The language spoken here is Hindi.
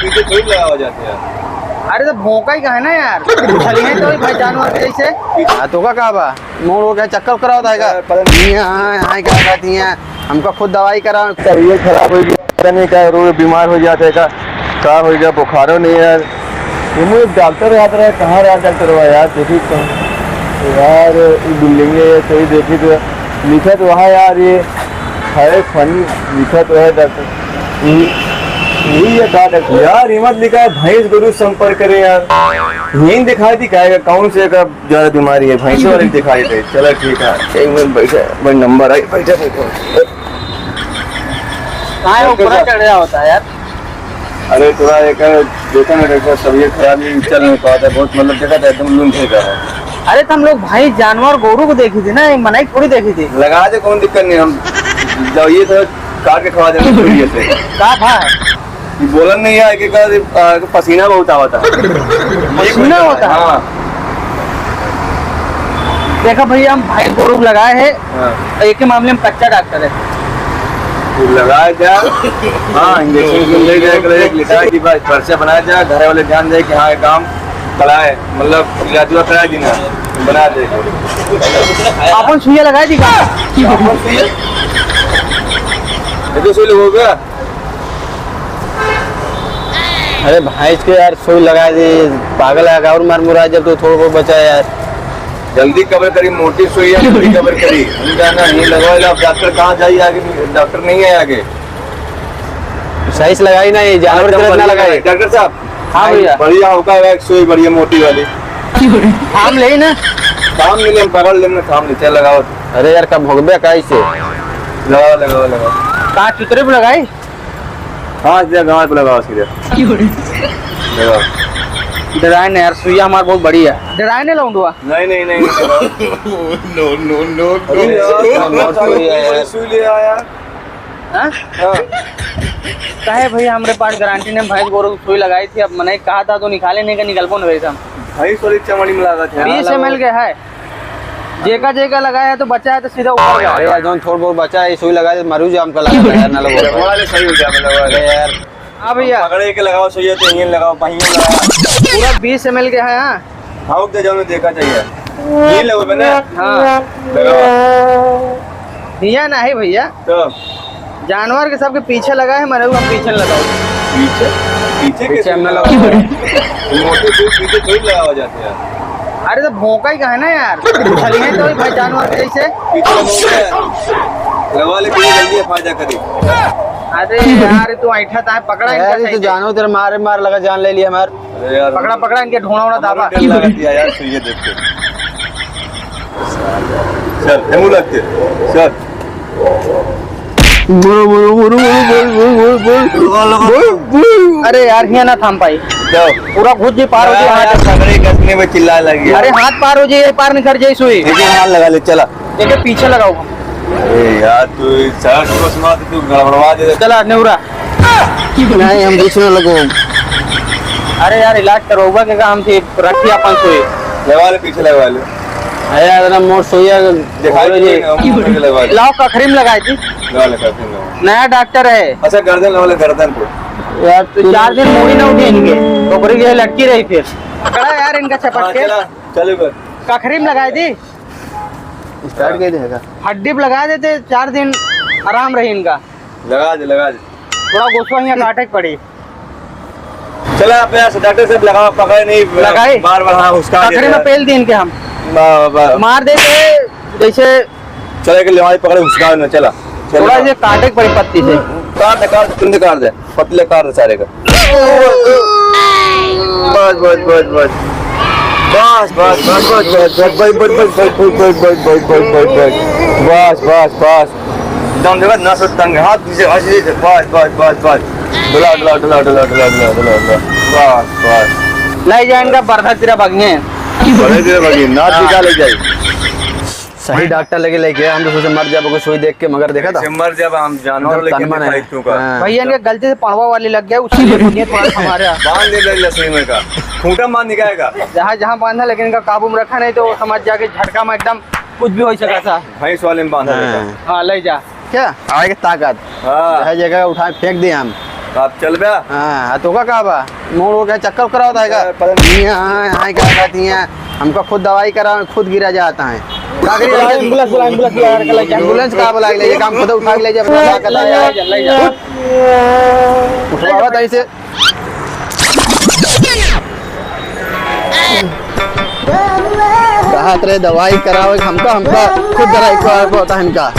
पीछे थोड़ी लगा हो जाते हैं। अरे तो भौंका ही कहा है ना यार, चली है तो भाई जानवर जैसे तो का कहा बा मोड़ हो गया चक्कर करा होता है यहाँ क्या कहती हैं हमको खुद दवाई करा तबीयत खराब हो गया, पता नहीं क्या रोग बीमार हो जाते का क्या हो गया, बुखारो नहीं यार। ये डॉक्टर याद रहा कहाँ रहा डॉक्टर हुआ यार, देखी तो यार बिल्डिंग है सही देखी तो लिखा तो वहाँ यार ये है फन लिखा तो है डॉक्टर यही है कहा डॉक्टर यार हिम्मत लिखा है भैंस गुरु संपर्क करे यार यही दिखाई थी क्या कौन से का ज्यादा बीमारी है भैंस वाले दिखाई थे। चलो ठीक है एक मिनट बैठे नंबर आई बैठे ऊपर चढ़ रहा होता है यार। अरे थोड़ा एक देखा ना डॉक्टर तबीयत खराब ही चल नहीं पाता बहुत मतलब देखा था एकदम लून थे का। अरे तो हम लोग भाई जानवर गोरू को देखी थी ना, मनाई थोड़ी देखी थी। लगा दे कोई दिक्कत नहीं, हम जब ये तो काट के खवा देंगे थोड़ी से क्या था बोलन नहीं है कि पसीना बहुत आता है पसीना होता है। हाँ देखा भैया हम भाई गोरू लगाए हैं, हाँ एक ही मामले में कच्चा डॉक्टर है। लगाया जा हाँ इंजेक्शन ले जाए लिखा कि बस पर्चा बनाया जाए घर वाले ध्यान दे कि हाँ ये काम कराए मतलब इलाज करा दी ना बना दे अपन सुइया लगाई थी क्या? तो सुई हो गया। अरे भाई के यार सुई लगा दी पागल है और मार मुरा जब तो थोड़ा बहुत बचा यार जल्दी कवर करी मोटी सुई है जल्दी कवर करी जाना नहीं लगवा अब डॉक्टर कहाँ जाइए आगे डॉक्टर नहीं है आगे सही से लगाई ना ये जानवर कितना लगाई डॉक्टर साहब। हाँ भैया बढ़िया होगा एक सुई बढ़िया मोटी वाली हम ले ना काम मिले हम पकड़ लेना काम नहीं चल लगाओ। अरे यार कब भोगबे का से लगाओ लगाओ लगाओ कहाँ चुतरे पे लगाई? हाँ सीधा गाँव पे लगाओ सीधे लगाओ। डराए ने यार सुइया हमारा बहुत बड़ी है। डराए ने लौंडुआ नहीं नहीं नहीं सुई ले आया हाँ? हाँ कहे भैया हमारे पास गारंटी ने भैंस गोरू को सुई लगाई थी, अब मैंने कहा था तो निकाले नहीं का निकल पो नहीं हम भाई सॉरी चमड़ी में लगा था 20 ml के है जेका जेका लगाया है तो बचा है तो सीधा ऊपर गया। अरे यार जो थोड़ा बहुत बचा है सुई लगा दे मरू जाम का लगा यार ना लगो वाले सही हो जाए अरे यार हाँ भैया पकड़े के लगाओ सही तो यहीं लगाओ पहिए लगाओ पूरा 20 ml के है। हाँ हाँ दे जाओ देखा चाहिए ये लगो बने हाँ लगाओ भैया ना है भैया तो जानवर के सबके पीछे लगा है, मरे हम पीछे लगाओ। पीछे पीछे पीछे के हमने लगा मोटे सुई पीछे थोड़ी लगा हो जाते हैं। अरे तो भौंका ही कहा है ना यार, चली है तो भाई जानवर जैसे पीछे लगवा ले जल्दी फायदा करी। अरे यार तू ऐठा था पकड़ा यार इनका तो जानो तेरे मारे मार लगा जान ले लिया हमार अरे यार पकड़ा पकड़ा इनके ढोना उड़ा दाबा डर लगा दिया यार सुई देख के चल हेमू लगते चल अरे यार हिया ना थाम पाई जाओ पूरा घुस जी पार हो जाए हाथ। पकड़े कसने में चिल्ला लगी अरे हाथ पार हो जाए पार निकल जाए सुई लेकिन हाथ लगा ले चला। देखिए पीछे लगाओ। अरे यार तू सर को सुना तू गड़बड़वा दे चला नेवरा नहीं हम बीच में लगो अरे यार इलाज करोगा के काम थी रखी अपन सुई लगवा ले पीछे लगवा ले अरे यार ना मोर सोया दिखाई दे लगवा ले लाओ कखरी में लगाई थी लगा ले करते हैं। नया डॉक्टर है अच्छा गर्दन लगा ले गर्दन पे यार तो 4 दिन मूड़ी ना उठी इनके टोकरी के लटकी रही फिर पकड़ा यार इनका हाँ, चपट के चला चलो कर कखरी में लगाई थी स्टार्ट कर देगा हड्डी पे लगा देते 4 दिन आराम रही इनका। लगा दे थोड़ा गुस्सा यहाँ काटे पड़ी चला आप यार डॉक्टर से लगाओ पकड़े नहीं लगाई बार हाँ उसका कखरी में पेल दी इनके हम मार देते जैसे चले के लेवाई पकड़े उसका ना चला थोड़ा ये काटे पड़ी पत्ती से काट तुंदे काट दे पतले काट दे सारे का बस बस बस बस बस बस बस बस बस बस बस बस बस दम देखो ना सो तंग हाथ पीछे ऐसे बस बस बस बस डुला डुला डुला डुला डुला डुला डुला डुला बस बस ले जाए इनका बर्धा तेरा भगने बड़े देर बगी ना टीका ले जाए सही डॉक्टर लगे लेके हम तो सोचे मर जाए सुई देख के मगर देखा था सिमर जब हम जानवर लेके फाइटू का भैया इनके गलती से पड़वा वाली लग गया उसके लिए दुनिया थोड़ा हमारे बांध दे दे लसई में का खूंटा बांध निकालेगा जहाँ जहाँ बांधा लेकिन इनका काबू में रखा नहीं तो वो समझ जाके झटका में एकदम कुछ भी हो सका था। भैंस वाले में बांधा देगा हाँ ले जा क्या आगे ताकत हाँ हर जगह उठा फेंक दिए हम आप चल बे हाँ तो का बा मोड़ हो गया चक्कर कराओ था यहाँ क्या कहती हैं हमको खुद दवाई करा खुद गिरा जाता है एम्बुलेंस का बुला ले काम खुद उठा के ले जा उठवा तहीं से कहा तेरे दवाई कराओ हमका खुद दवाई को होता है इनका